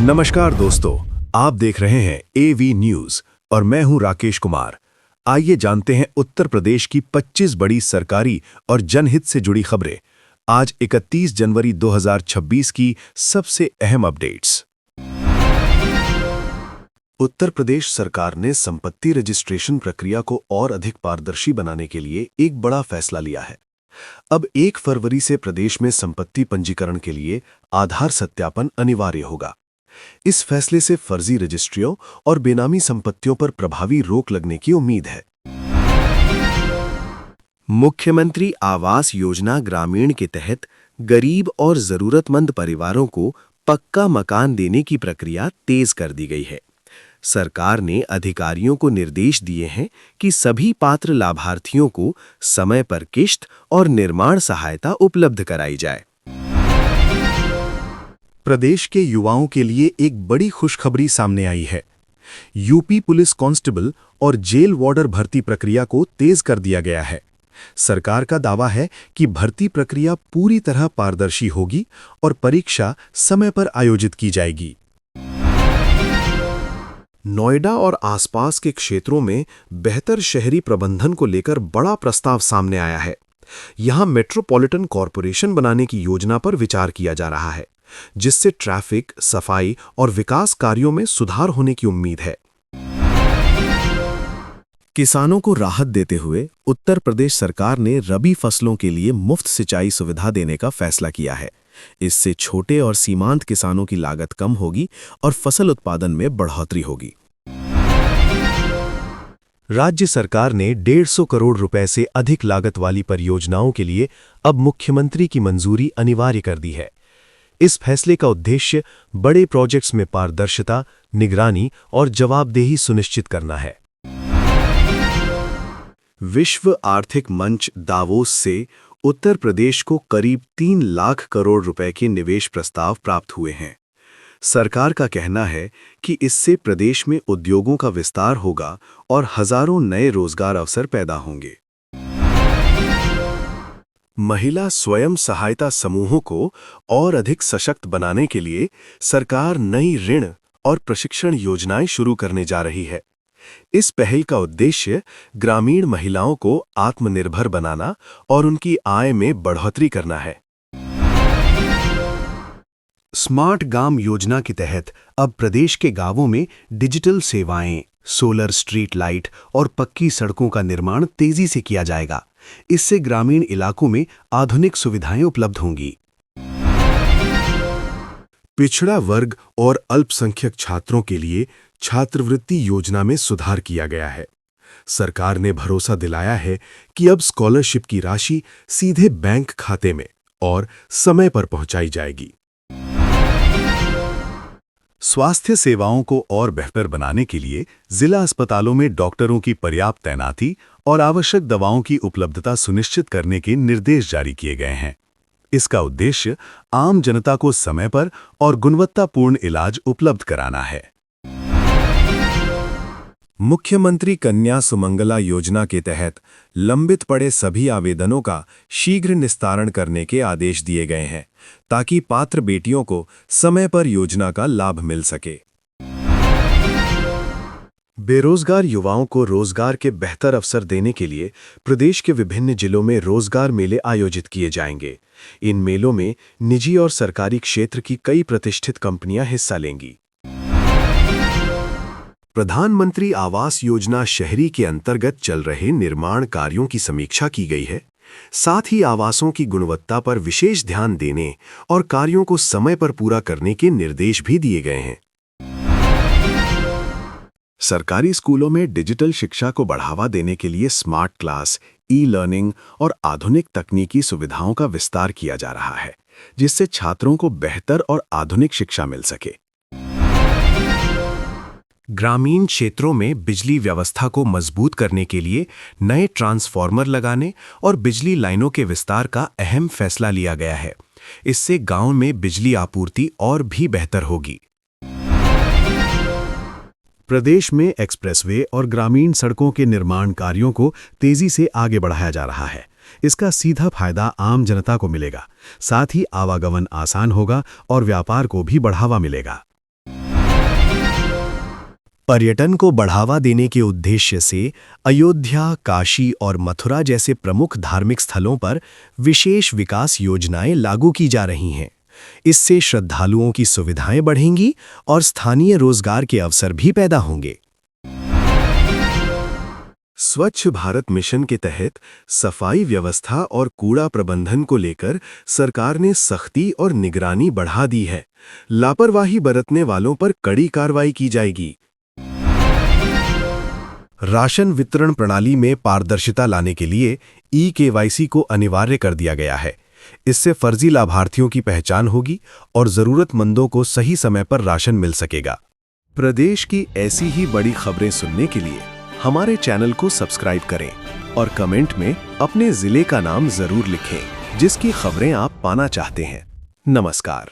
नमस्कार दोस्तों, आप देख रहे हैं एवी न्यूज और मैं हूं राकेश कुमार। आइए जानते हैं उत्तर प्रदेश की 25 बड़ी सरकारी और जनहित से जुड़ी खबरें। आज 31 जनवरी 2026 की सबसे अहम अपडेट्स। उत्तर प्रदेश सरकार ने संपत्ति रजिस्ट्रेशन प्रक्रिया को और अधिक पारदर्शी बनाने के लिए एक बड़ा फैसला लिया है। अब 1 फरवरी से प्रदेश में संपत्ति पंजीकरण के लिए आधार सत्यापन अनिवार्य होगा। इस फैसले से फर्जी रजिस्ट्रियों और बेनामी संपत्तियों पर प्रभावी रोक लगने की उम्मीद है। मुख्यमंत्री आवास योजना ग्रामीण के तहत गरीब और जरूरतमंद परिवारों को पक्का मकान देने की प्रक्रिया तेज कर दी गई है। सरकार ने अधिकारियों को निर्देश दिए हैं कि सभी पात्र लाभार्थियों को समय पर किश्त और निर्माण सहायता उपलब्ध कराई जाए। प्रदेश के युवाओं के लिए एक बड़ी खुशखबरी सामने आई है। यूपी पुलिस कांस्टेबल और जेल वार्डर भर्ती प्रक्रिया को तेज कर दिया गया है। सरकार का दावा है कि भर्ती प्रक्रिया पूरी तरह पारदर्शी होगी और परीक्षा समय पर आयोजित की जाएगी। नोएडा और आसपास के क्षेत्रों में बेहतर शहरी प्रबंधन को लेकर बड़ा प्रस्ताव सामने आया है। यहां मेट्रोपॉलिटन कॉरपोरेशन बनाने की योजना पर विचार किया जा रहा है, जिससे ट्रैफिक, सफाई और विकास कार्यों में सुधार होने की उम्मीद है। किसानों को राहत देते हुए उत्तर प्रदेश सरकार ने रबी फसलों के लिए मुफ्त सिंचाई सुविधा देने का फैसला किया है। इससे छोटे और सीमांत किसानों की लागत कम होगी और फसल उत्पादन में बढ़ोतरी होगी। राज्य सरकार ने 150 करोड़ रुपए से अधिक लागत वाली परियोजनाओं के लिए अब मुख्यमंत्री की मंजूरी अनिवार्य कर दी है। इस फैसले का उद्देश्य बड़े प्रोजेक्ट्स में पारदर्शिता, निगरानी और जवाबदेही सुनिश्चित करना है। विश्व आर्थिक मंच दावोस से उत्तर प्रदेश को करीब 3 लाख करोड़ रुपए के निवेश प्रस्ताव प्राप्त हुए हैं। सरकार का कहना है कि इससे प्रदेश में उद्योगों का विस्तार होगा और हजारों नए रोजगार अवसर पैदा होंगे। महिला स्वयं सहायता समूहों को और अधिक सशक्त बनाने के लिए सरकार नई ऋण और प्रशिक्षण योजनाएं शुरू करने जा रही है। इस पहल का उद्देश्य ग्रामीण महिलाओं को आत्मनिर्भर बनाना और उनकी आय में बढ़ोतरी करना है। स्मार्ट गांव योजना के तहत अब प्रदेश के गांवों में डिजिटल सेवाएं, सोलर स्ट्रीट लाइट और पक्की सड़कों का निर्माण तेजी से किया जाएगा। इससे ग्रामीण इलाकों में आधुनिक सुविधाएं उपलब्ध होंगी। पिछड़ा वर्ग और अल्पसंख्यक छात्रों के लिए छात्रवृत्ति योजना में सुधार किया गया है। सरकार ने भरोसा दिलाया है कि अब स्कॉलरशिप की राशि सीधे बैंक खाते में और समय पर पहुंचाई जाएगी। स्वास्थ्य सेवाओं को और बेहतर बनाने के लिए जिला अस्पतालों में डॉक्टरों की पर्याप्त तैनाती और आवश्यक दवाओं की उपलब्धता सुनिश्चित करने के निर्देश जारी किए गए हैं। इसका उद्देश्य आम जनता को समय पर और गुणवत्तापूर्ण इलाज उपलब्ध कराना है। मुख्यमंत्री कन्या सुमंगला योजना के तहत लंबित पड़े सभी आवेदनों का शीघ्र निस्तारण करने के आदेश दिए गए हैं, ताकि पात्र बेटियों को समय पर योजना का लाभ मिल सके। बेरोजगार युवाओं को रोजगार के बेहतर अवसर देने के लिए प्रदेश के विभिन्न जिलों में रोजगार मेले आयोजित किए जाएंगे। इन मेलों में निजी और सरकारी क्षेत्र की कई प्रतिष्ठित कंपनियां हिस्सा लेंगी। प्रधानमंत्री आवास योजना शहरी के अंतर्गत चल रहे निर्माण कार्यों की समीक्षा की गई है। साथ ही आवासों की गुणवत्ता पर विशेष ध्यान देने और कार्यों को समय पर पूरा करने के निर्देश भी दिए गए हैं। सरकारी स्कूलों में डिजिटल शिक्षा को बढ़ावा देने के लिए स्मार्ट क्लास, ई-लर्निंग और आधुनिक तकनीकी सुविधाओं का विस्तार किया जा रहा है, जिससे छात्रों को बेहतर और आधुनिक शिक्षा मिल सके। ग्रामीण क्षेत्रों में बिजली व्यवस्था को मजबूत करने के लिए नए ट्रांसफार्मर लगाने और बिजली लाइनों के विस्तार का अहम फैसला लिया गया है। इससे गांव में बिजली आपूर्ति और भी बेहतर होगी। प्रदेश में एक्सप्रेसवे और ग्रामीण सड़कों के निर्माण कार्यों को तेजी से आगे बढ़ाया जा रहा है। इसका सीधा फायदा आम जनता को मिलेगा। साथ ही आवागमन आसान होगा और व्यापार को भी बढ़ावा मिलेगा। पर्यटन को बढ़ावा देने के उद्देश्य से अयोध्या, काशी और मथुरा जैसे प्रमुख धार्मिक स्थलों पर विशेष विकास योजनाएं लागू की जा रही हैं। इससे श्रद्धालुओं की सुविधाएं बढ़ेंगी और स्थानीय रोजगार के अवसर भी पैदा होंगे। स्वच्छ भारत मिशन के तहत सफाई व्यवस्था और कूड़ा प्रबंधन को लेकर सरकार ने सख्ती और निगरानी बढ़ा दी है। लापरवाही बरतने वालों पर कड़ी कार्रवाई की जाएगी। राशन वितरण प्रणाली में पारदर्शिता लाने के लिए ई-केवाईसी को अनिवार्य कर दिया गया है। इससे फर्जी लाभार्थियों की पहचान होगी और जरूरतमंदों को सही समय पर राशन मिल सकेगा। प्रदेश की ऐसी ही बड़ी खबरें सुनने के लिए हमारे चैनल को सब्सक्राइब करें और कमेंट में अपने जिले का नाम जरूर लिखें जिसकी खबरें आप पाना चाहते हैं। नमस्कार।